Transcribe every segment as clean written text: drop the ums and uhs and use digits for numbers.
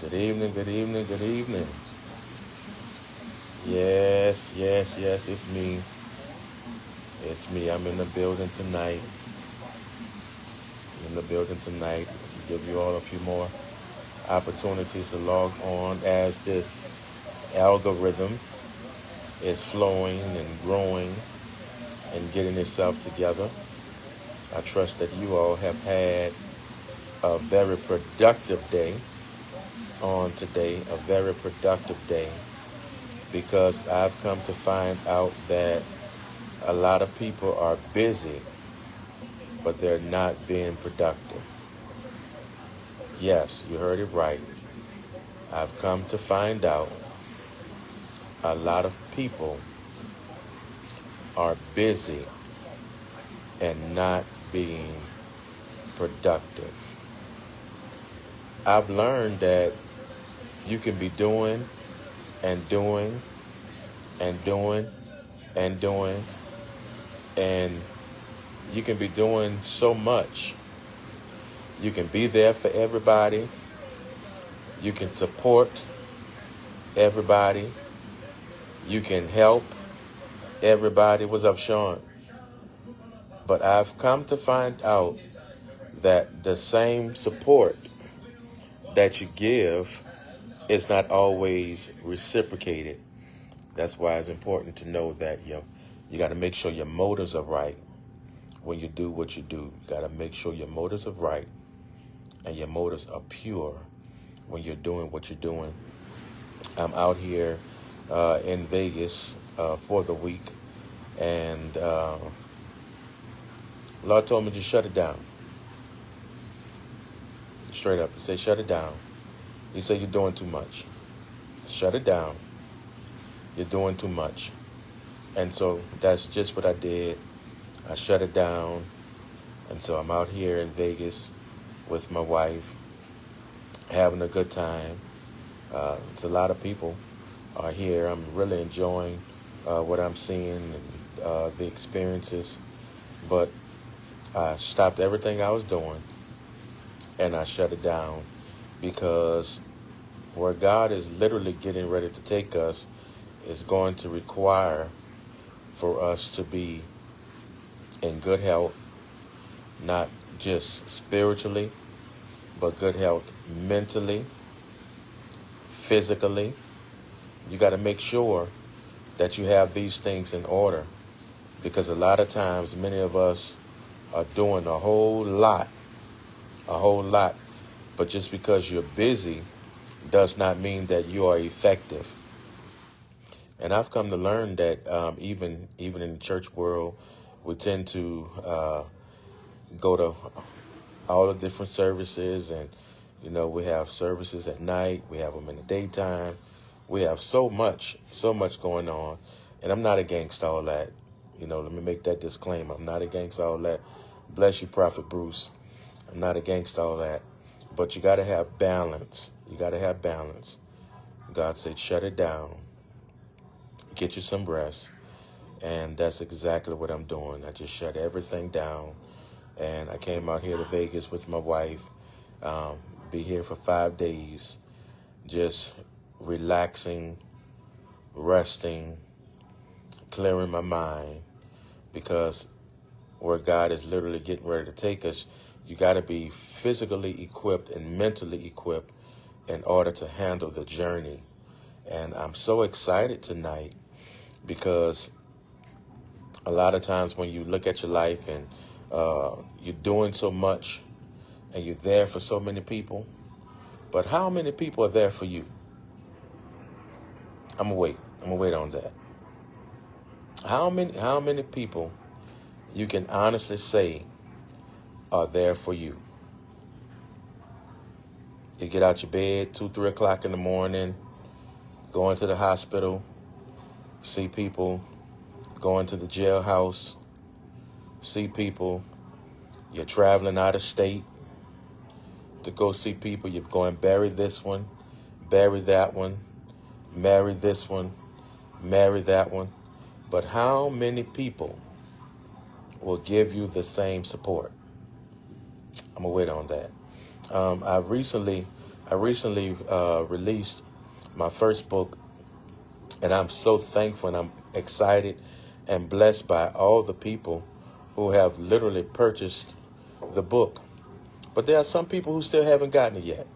Good evening, good evening, good evening. Yes, yes, yes, it's me. It's me. I'm in the building tonight. I'm in the building tonight. Give you all a few more opportunities to log on as this algorithm is flowing and growing and getting itself together. I trust that you all have had a very productive day on today, a very productive day, because I've come to find out that a lot of people are busy, but they're not being productive. Yes, you heard it right. I've come to find out a lot of people are busy and not being productive. I've learned that you can be doing and doing and doing and doing, and you can be doing so much. You can be there for everybody. You can support everybody. You can help everybody. What's up, Sean? But I've come to find out that the same support that you give is not always reciprocated. That's why it's important to know that you got to make sure your motives are right when you do what you do. You got to make sure your motives are right and your motives are pure when you're doing what you're doing. I'm out here in Vegas for the week, and Lord told me to shut it down. Straight up, He said, shut it down. He said, you're doing too much. Shut it down. You're doing too much. And so that's just what I did. I shut it down. And so I'm out here in Vegas with my wife, having a good time. It's a lot of people are here. I'm really enjoying what I'm seeing and the experiences. But I stopped everything I was doing and I shut it down because where God is literally getting ready to take us is going to require for us to be in good health, not just spiritually, but good health mentally, physically. You got to make sure that you have these things in order, because a lot of times many of us are doing a whole lot, but just because you're busy does not mean that you are effective. And I've come to learn that even in the church world, we tend to go to all the different services, and we have services at night, we have them in the daytime, we have so much going on. And I'm not against all that. Let me make that disclaimer. I'm not against all that. Bless you, Prophet Bruce. I'm not against all that, but you got to have balance. You got to have balance. God said shut it down, get you some rest. And that's exactly what I'm doing. I just shut everything down. And I came out here to Vegas with my wife, be here for 5 days, just relaxing, resting, clearing my mind. Because where God is literally getting ready to take us, you got to be physically equipped and mentally equipped in order to handle the journey. And I'm so excited tonight because a lot of times when you look at your life and you're doing so much and you're there for so many people, but how many people are there for you? I'm gonna wait on that. How many people you can honestly say are there for you? You get out your bed 2, 3 o'clock in the morning, going to the hospital, see people, going to the jailhouse, see people. You're traveling out of state to go see people. You're going bury this one, bury that one, marry this one, marry that one. But how many people will give you the same support? I'm going to wait on that. I recently I recently released my first book, and I'm so thankful and I'm excited and blessed by all the people who have literally purchased the book. But there are some people who still haven't gotten it yet.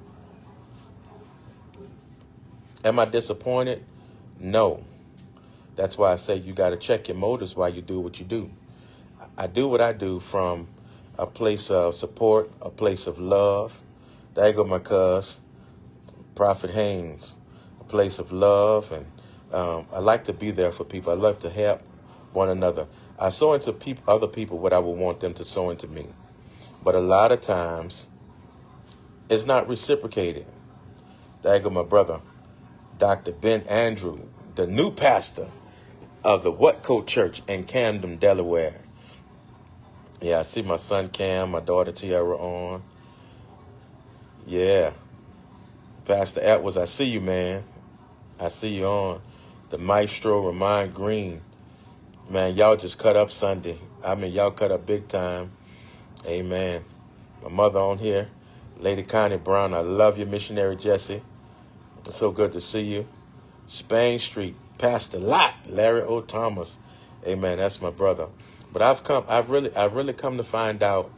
Am I disappointed? No. That's why I say you got to check your motives while you do what you do. I do what I do from a place of support, a place of love. There go my cuz, Prophet Haynes, a place of love. And I like to be there for people. I love to help one another. I sow into other people what I would want them to sow into me. But a lot of times, it's not reciprocated. There go my brother, Dr. Ben Andrew, the new pastor of the Whatco Church in Camden, Delaware. Yeah, I see my son Cam, my daughter Tiara on. Yeah. Pastor Atwas, I see you, man. I see you on. The maestro, Ramon Green. Man, y'all just cut up Sunday. I mean, y'all cut up big time. Amen. My mother on here, Lady Connie Brown. I love you, Missionary Jesse. It's so good to see you. Spain Street, Pastor Lot, Larry O. Thomas. Amen. That's my brother. But I've really come to find out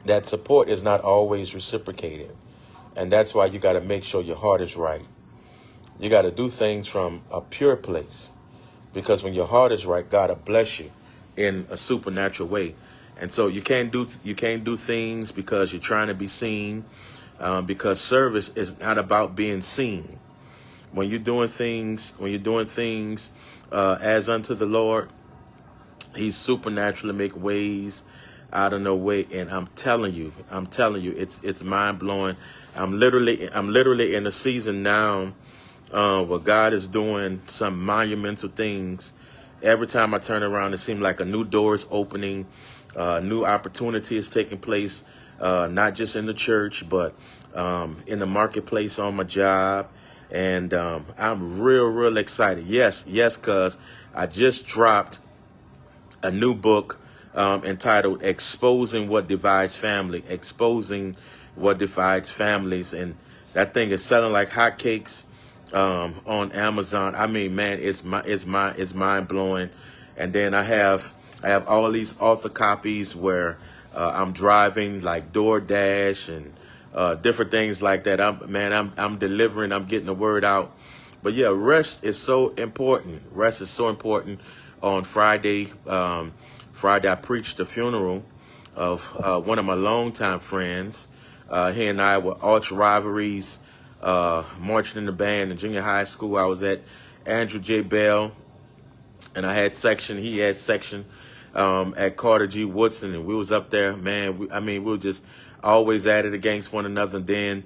that support is not always reciprocated. And that's why you got to make sure your heart is right. You got to do things from a pure place. Because when your heart is right, God will bless you in a supernatural way. And so you can't do things because you're trying to be seen, because service is not about being seen. When you're doing things as unto the Lord, He's supernaturally make ways out of no way. And I'm telling you, it's mind blowing. I'm literally in a season now where God is doing some monumental things. Every time I turn around, it seems like a new door is opening, new opportunity is taking place, not just in the church, but in the marketplace on my job. And I'm real excited. Yes, cuz I just dropped a new book entitled Exposing What Divides Family, Exposing What Divides Families. And that thing is selling like hotcakes on Amazon. I mean, man, it's mind blowing. And then I have all these author copies where I'm driving, like DoorDash and different things like that. I'm delivering, I'm getting the word out. But yeah, rest is so important. Rest is so important. On Friday, I preached the funeral of one of my longtime friends. He and I were arch rivalries, marching in the band in junior high school. I was at Andrew J. Bell, and I had section. He had section at Carter G. Woodson, and we was up there. Man, we were just always at it against one another. And then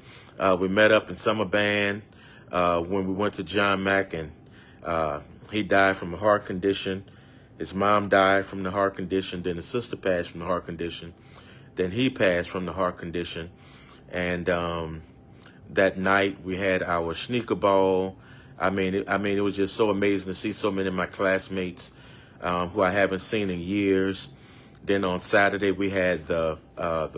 we met up in summer band when we went to John Mack, and he died from a heart condition. His mom died from the heart condition. Then his sister passed from the heart condition. Then he passed from the heart condition. And that night we had our sneaker ball. It was just so amazing to see so many of my classmates who I haven't seen in years. Then on Saturday we had the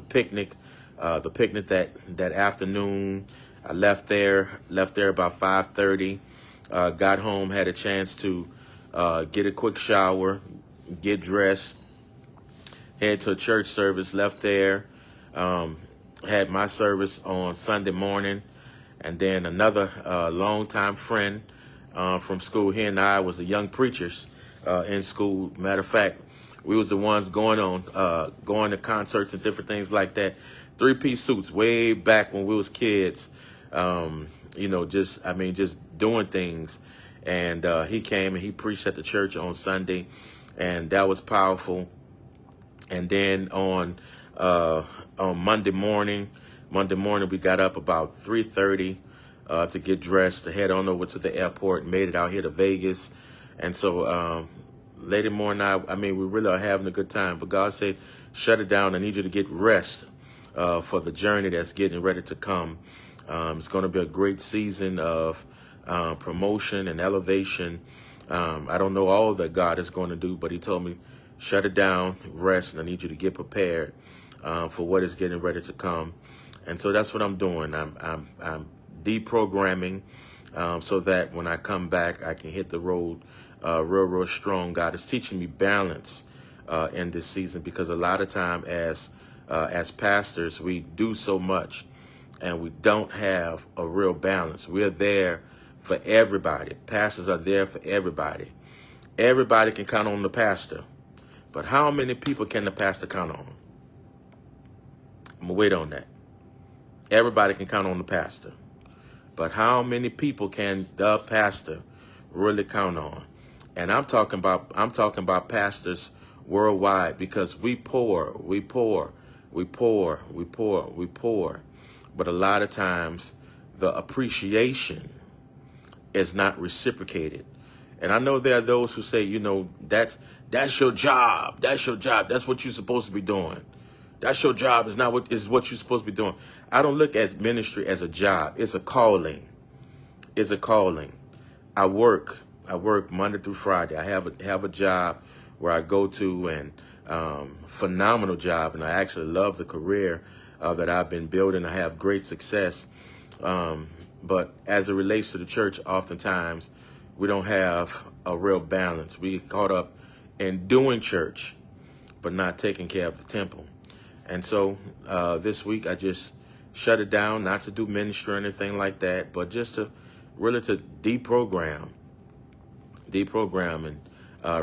picnic. The picnic that afternoon. I left there about 5:30. Got home, had a chance to get a quick shower, get dressed, head to a church service, left there, had my service on Sunday morning, and then another longtime friend from school. He and I was the young preachers in school. Matter of fact, we was the ones going to concerts and different things like that. 3-piece suits way back when we was kids. Just doing things. And he came and he preached at the church on Sunday, and that was powerful. And then on Monday morning, we got up about 3:30 to get dressed to head on over to the airport. Made it out here to Vegas, and so late in the morning, we really are having a good time. But God said, "Shut it down. I need you to get rest for the journey that's getting ready to come." It's going to be a great season of promotion and elevation. I don't know all that God is going to do, but he told me, shut it down, rest, and I need you to get prepared for what is getting ready to come. And so that's what I'm doing. I'm deprogramming, so that when I come back, I can hit the road real strong. God is teaching me balance in this season, because a lot of time as pastors, we do so much and we don't have a real balance. We're there for everybody. Pastors are there for everybody. Everybody can count on the pastor. But how many people can the pastor count on? I'm going to wait on that. Everybody can count on the pastor. But how many people can the pastor really count on? And I'm talking about pastors worldwide, because we pour. But a lot of times the appreciation is not reciprocated. And I know there are those who say, that's your job. That's your job. That's what you're supposed to be doing. That's your job. Is not what is what you're supposed to be doing. I don't look at ministry as a job. It's a calling. It's a calling. I work Monday through Friday. I have a job where I go to, and phenomenal job, and I actually love the career that I've been building. I have great success. But as it relates to the church, oftentimes we don't have a real balance. We get caught up in doing church, but not taking care of the temple. And so this week I just shut it down, not to do ministry or anything like that, but just to really to deprogram and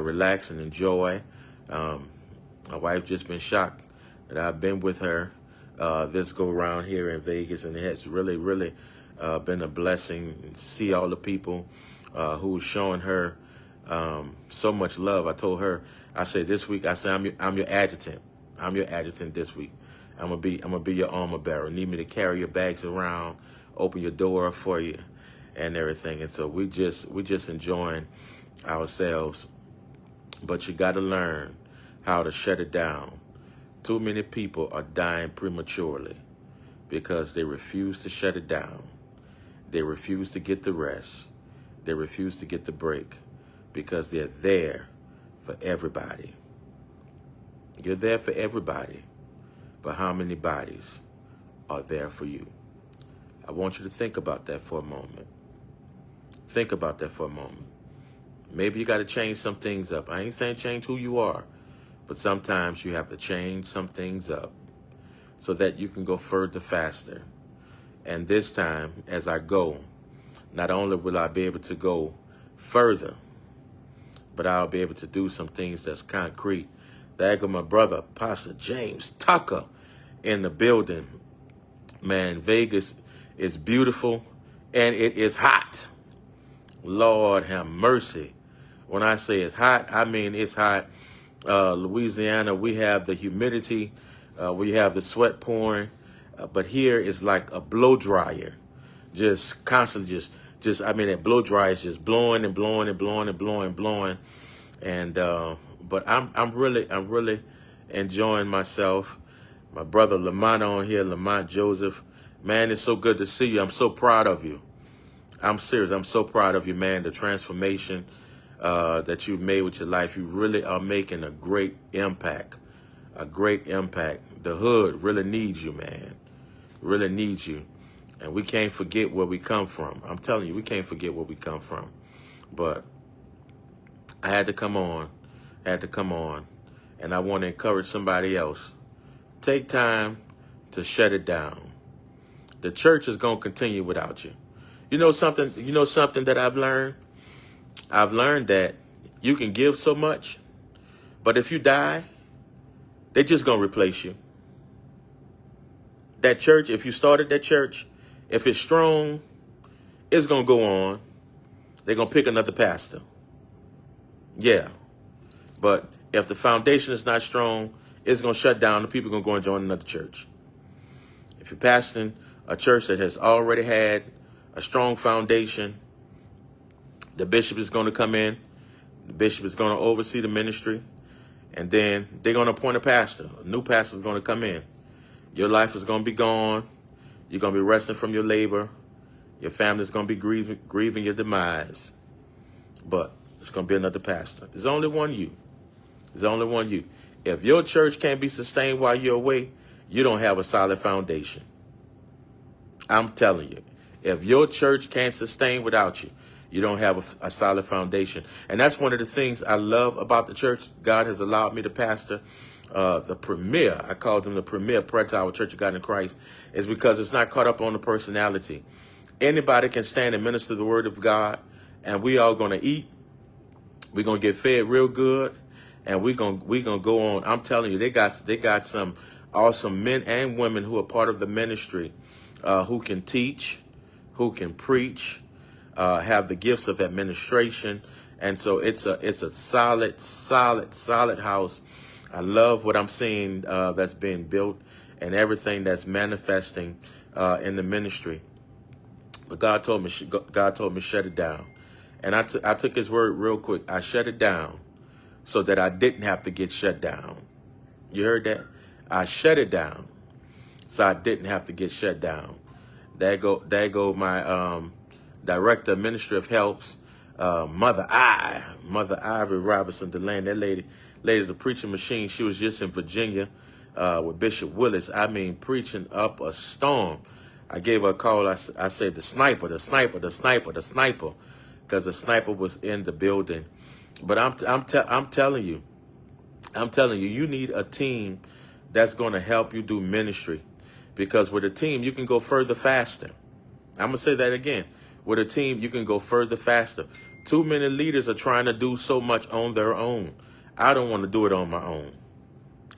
relax and enjoy. My wife just been shocked that I've been with her this go around here in Vegas, and it has really been a blessing to see all the people who are showing her so much love. I told her, I said this week, I said I'm your adjutant. I'm your adjutant this week. I'm gonna be your armor bearer. Need me to carry your bags around, open your door up for you, and everything. And so we just enjoying ourselves. But you got to learn how to shut it down. Too many people are dying prematurely because they refuse to shut it down. They refuse to get the rest. They refuse to get the break, because they're there for everybody. You're there for everybody, but how many bodies are there for you? I want you to think about that for a moment. Think about that for a moment. Maybe you got to change some things up. I ain't saying change who you are, but sometimes you have to change some things up so that you can go further faster. And this time, as I go, not only will I be able to go further, but I'll be able to do some things that's concrete. There go my brother, Pastor James Tucker, in the building. Man, Vegas is beautiful, and it is hot. Lord have mercy. When I say it's hot, I mean it's hot. Louisiana, we have the humidity, we have the sweat pouring, but here it's like a blow dryer, just constantly, I mean, that blow dryer is just blowing and blowing and blowing and blowing and blowing, and but I'm really enjoying myself. My brother Lamont on here, Lamont Joseph, man, it's so good to see you. I'm so proud of you. I'm serious. I'm so proud of you, man. The transformation that you've made with your life. You really are making a great impact. A great impact. The hood really needs you, man. Really needs you. And we can't forget where we come from. I'm telling you, we can't forget where we come from. But I had to come on. And I want to encourage somebody else. Take time to shut it down. The church is going to continue without you. You know something that I've learned? I've learned that you can give so much, but if you die, they're just going to replace you. That church, if you started that church, if it's strong, it's going to go on. They're going to pick another pastor. Yeah. But if the foundation is not strong, it's going to shut down. The people are going to go and join another church. If you're pastoring a church that has already had a strong foundation, the bishop is going to come in. The bishop is going to oversee the ministry. And then they're going to appoint a pastor. A new pastor is going to come in. Your life is going to be gone. You're going to be resting from your labor. Your family is going to be grieving your demise. But it's going to be another pastor. There's only one you. There's only one you. If your church can't be sustained while you're away, you don't have a solid foundation. I'm telling you, if your church can't sustain without you, you don't have a solid foundation. And that's one of the things I love about the church. God has allowed me to pastor the premier, I call them the premier Prayer Tower Church of God in Christ, is because it's not caught up on the personality. Anybody can stand and minister the word of God, and we all going to eat. We're going to get fed real good, and we're gonna go on. I'm telling you, they got some awesome men and women who are part of the ministry, who can teach, who can preach, have the gifts of administration. And so it's a solid house. I love what I'm seeing that's being built and everything that's manifesting in the ministry. But God told me shut it down. And I took his word real quick. I shut it down so that I didn't have to get shut down. You heard that? I shut it down so I didn't have to get shut down. There go my director of Ministry of Helps, Mother Ivy Robinson DeLane. That lady's a preaching machine. She was just in Virginia with Bishop Willis. I mean, preaching up a storm. I gave her a call. I said, the sniper, because the sniper was in the building. But I'm telling you, you need a team that's going to help you do ministry, because with a team, you can go further faster. I'm going to say that again. With a team, you can go further faster. Too many leaders are trying to do so much on their own. I don't want to do it on my own.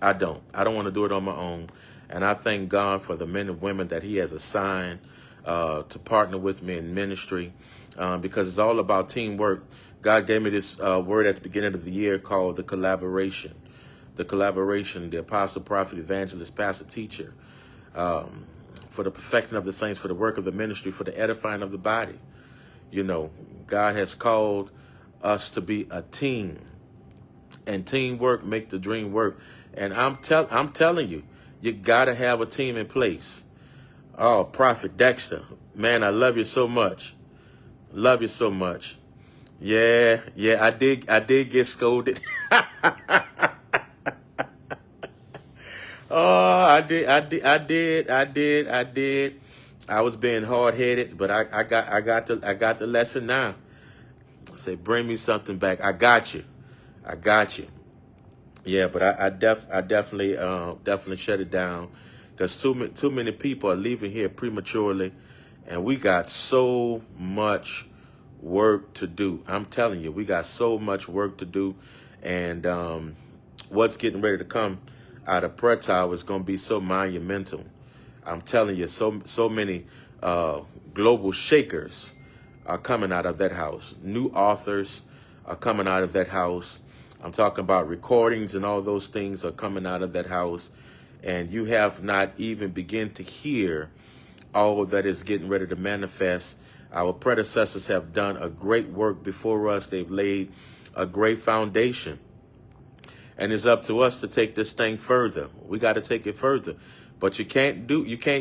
I don't want to do it on my own. And I thank God for the men and women that he has assigned to partner with me in ministry, because it's all about teamwork. God gave me this word at the beginning of the year called the collaboration. The apostle, prophet, evangelist, pastor, teacher, for the perfecting of the saints, for the work of the ministry, for the edifying of the body. You know, God has called us to be a team, and teamwork make the dream work. And I'm telling you, you got to have a team in place. Oh, Prophet Dexter, man, I love you so much. Love you so much. Yeah, I did get scolded. Oh, I did. I was being hard-headed, but I got the lesson now. I say, bring me something back. I got you. Yeah, but I definitely shut it down, because too many people are leaving here prematurely, and we got so much work to do. I'm telling you, we got so much work to do, and what's getting ready to come out of Prayer Tower is going to be so monumental. I'm telling you, so many global shakers are coming out of that house. New authors are coming out of that house. I'm talking about recordings and all those things are coming out of that house. And you have not even begun to hear all that is getting ready to manifest. Our predecessors have done a great work before us. They've laid a great foundation. And it's up to us to take this thing further. We got to take it further. But you can't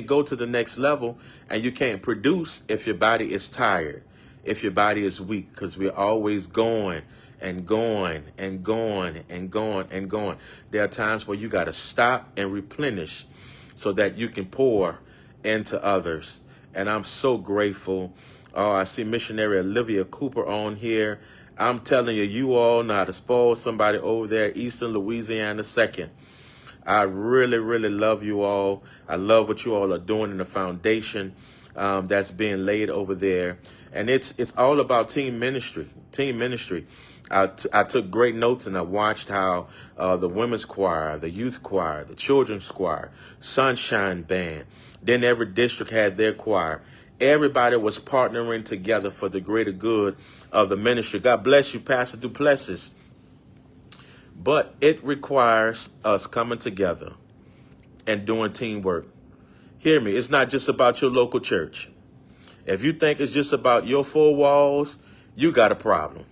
go to the next level, and you can't produce if your body is tired, if your body is weak, because we're always going and going and going and going and going. There are times where you got to stop and replenish so that you can pour into others. And I'm so grateful. Oh, I see missionary Olivia Cooper on here. I'm telling you, you all know how to spoil somebody over there, Eastern Louisiana 2nd. I really, really love you all. I love what you all are doing in the foundation that's being laid over there. And it's all about team ministry. I took great notes, and I watched how the women's choir, the youth choir, the children's choir, Sunshine Band, then every district had their choir. Everybody was partnering together for the greater good of the ministry. God bless you, Pastor Duplessis. But it requires us coming together and doing teamwork. Hear me, it's not just about your local church. If you think it's just about your four walls, you got a problem.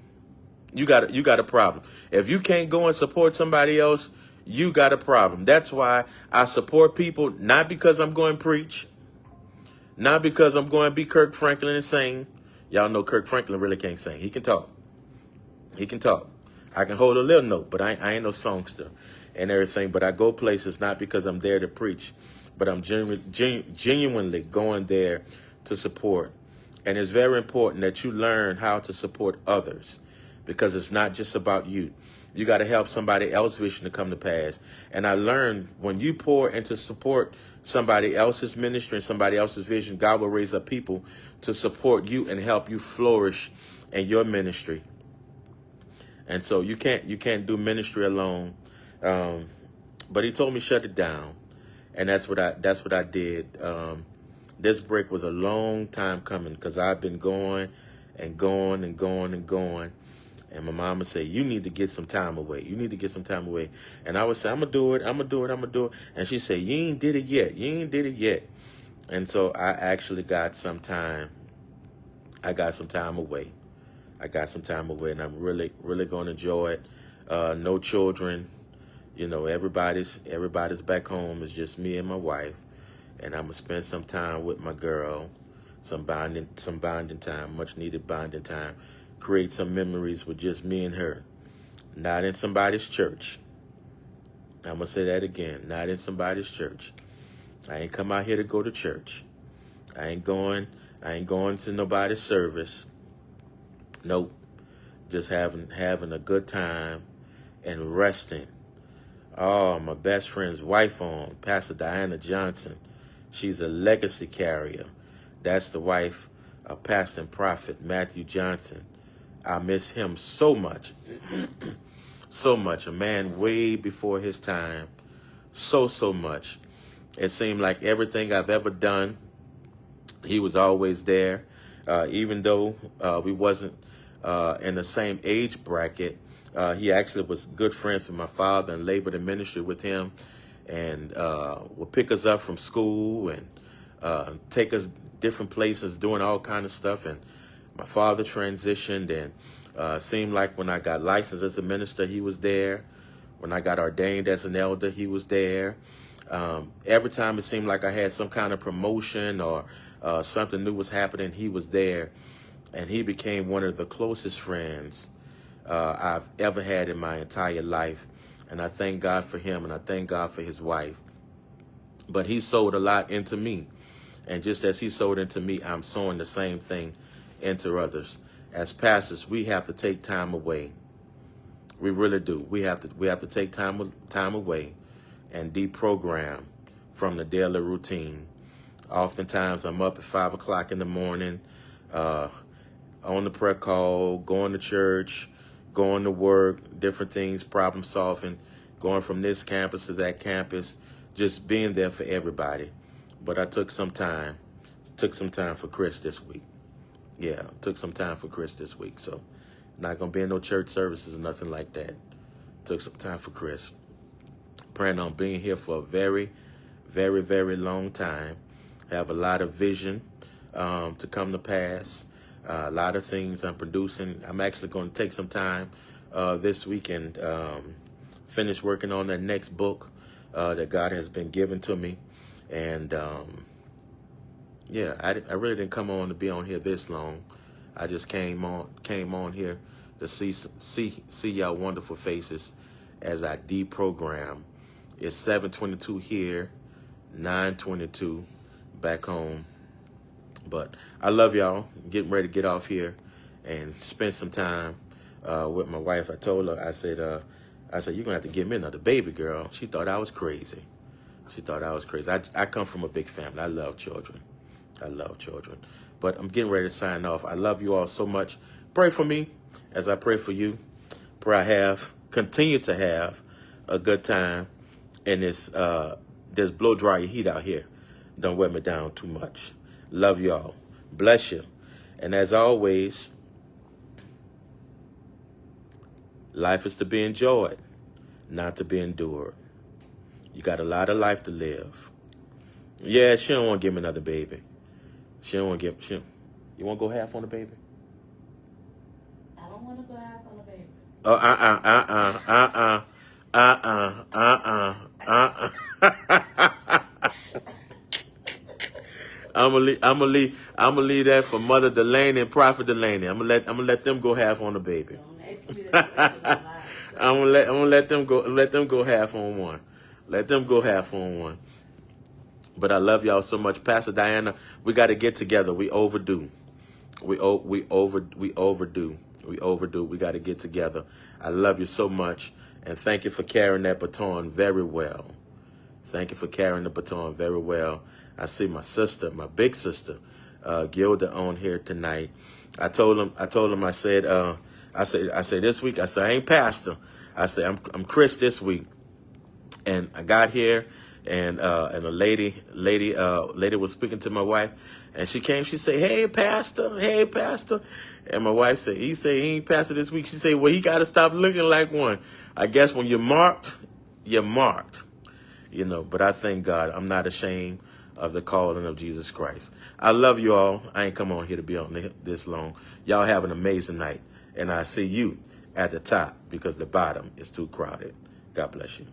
You got a problem. If you can't go and support somebody else, you got a problem. That's why I support people, not because I'm going to preach, not because I'm going to be Kirk Franklin and sing. Y'all know Kirk Franklin really can't sing. He can talk. I can hold a little note, but I ain't no songster and everything. But I go places not because I'm there to preach, but I'm genuinely going there to support. And it's very important that you learn how to support others, because it's not just about you. You got to help somebody else's vision to come to pass. And I learned when you pour into support somebody else's ministry and somebody else's vision, God will raise up people to support you and help you flourish in your ministry. And so you can't do ministry alone. But he told me shut it down, and that's what I did. This break was a long time coming, because I've been going and going and going and going. And my mama said, you need to get some time away. You need to get some time away. And I would say, I'm going to do it. I'm going to do it. I'm going to do it. And she said, you ain't did it yet. You ain't did it yet. And so I actually got some time. I got some time away. And I'm really, really going to enjoy it. No children. You know, everybody's back home. It's just me and my wife. And I'm going to spend some time with my girl. Some bonding time, much needed bonding time. Create some memories with just me and her. Not in somebody's church. I'm going to say that again. Not in somebody's church. I ain't come out here to go to church. I ain't going to nobody's service. Nope. Just having a good time and resting. Oh, my best friend's wife on, Pastor Diana Johnson. She's a legacy carrier. That's the wife of Pastor and Prophet Matthew Johnson. I miss him so much. So much. A man way before his time. So much. It seemed like everything I've ever done, he was always there. Even though we wasn't in the same age bracket, he actually was good friends with my father and labored in ministry with him, and would pick us up from school and take us different places, doing all kind of stuff. And my father transitioned, and seemed like when I got licensed as a minister, he was there. When I got ordained as an elder, he was there. Every time it seemed like I had some kind of promotion or something new was happening, he was there. And he became one of the closest friends I've ever had in my entire life. And I thank God for him, and I thank God for his wife. But he sowed a lot into me. And just as he sowed into me, I'm sowing the same thing into others. As pastors, we have to take time away. We really do. We have to take time away and deprogram from the daily routine. Oftentimes, I'm up at 5 o'clock in the morning, on the prayer call, going to church, going to work, different things, problem solving, going from this campus to that campus, just being there for everybody. But I took some time for Chris this week. Yeah, took some time for Chris this week. So not going to be in no church services or nothing like that. Took some time for Chris. Plan on being here for a very, very, very long time. Have a lot of vision to come to pass. A lot of things I'm producing. I'm actually going to take some time this weekend, finish working on that next book that God has been given to me. And yeah, I really didn't come on to be on here this long. I just came on here to see y'all wonderful faces as I deprogram. It's 7:22 here, 9:22 back home. But I love y'all. Getting ready to get off here and spend some time with my wife. I told her, I said, you're going to have to give me another baby, girl. She thought I was crazy. I come from a big family. I love children. But I'm getting ready to sign off. I love you all so much. Pray for me as I pray for you. Continue to have a good time in this blow dry heat out here. Don't wear me down too much. Love y'all. Bless you. And as always, life is to be enjoyed, not to be endured. You got a lot of life to live. Yeah, she don't want to give me another baby. You want to go half on the baby? I don't want to go half on the baby. I'm gonna leave that for Mother Delaney and Prophet Delaney. I'm gonna let them go half on the baby. I'm gonna let them go half on one. Let them go half on one. But I love y'all so much. Pastor Diana, we got to get together. We overdue. We overdo. We overdo. We got to get together. I love you so much. And thank you for carrying that baton very well. Thank you for carrying the baton very well. I see my sister, my big sister, Gilda, on here tonight. I told him, I said this week, I said, I ain't pastor. I said, I'm Chris this week. And I got here, and a lady was speaking to my wife, and she came. She said, "Hey, pastor, hey, pastor," and my wife said, "He said he ain't pastor this week." She said, "Well, he got to stop looking like one." I guess when you're marked, you're marked, you know. But I thank God, I'm not ashamed of the calling of Jesus Christ. I love you all. I ain't come on here to be on this long. Y'all have an amazing night, and I see you at the top because the bottom is too crowded. God bless you.